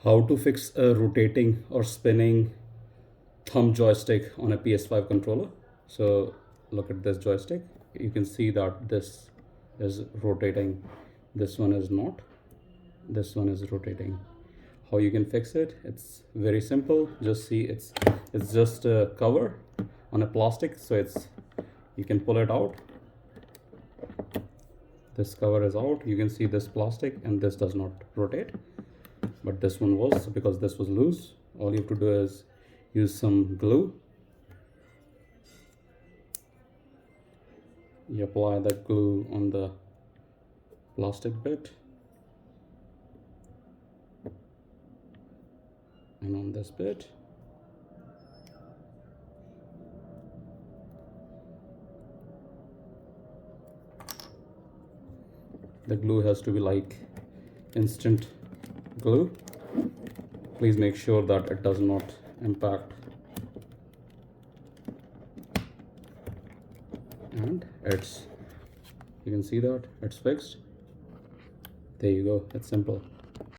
How to fix a rotating or spinning thumb joystick on a PS5 controller. So look at this joystick. You can see that this is rotating, this one is not, this one is rotating. How you can fix it? It's very simple. Just see, it's just a cover on a plastic, so it's, you can pull it out. This cover is out. You can see this plastic, and this does not rotate, but this one was, because this was loose. All you have to do is use some glue. You apply that glue on the plastic bit and on this bit. The glue has to be like instant glue. Please make sure that it does not impact. And it's, you can see that it's fixed. There you go. It's simple.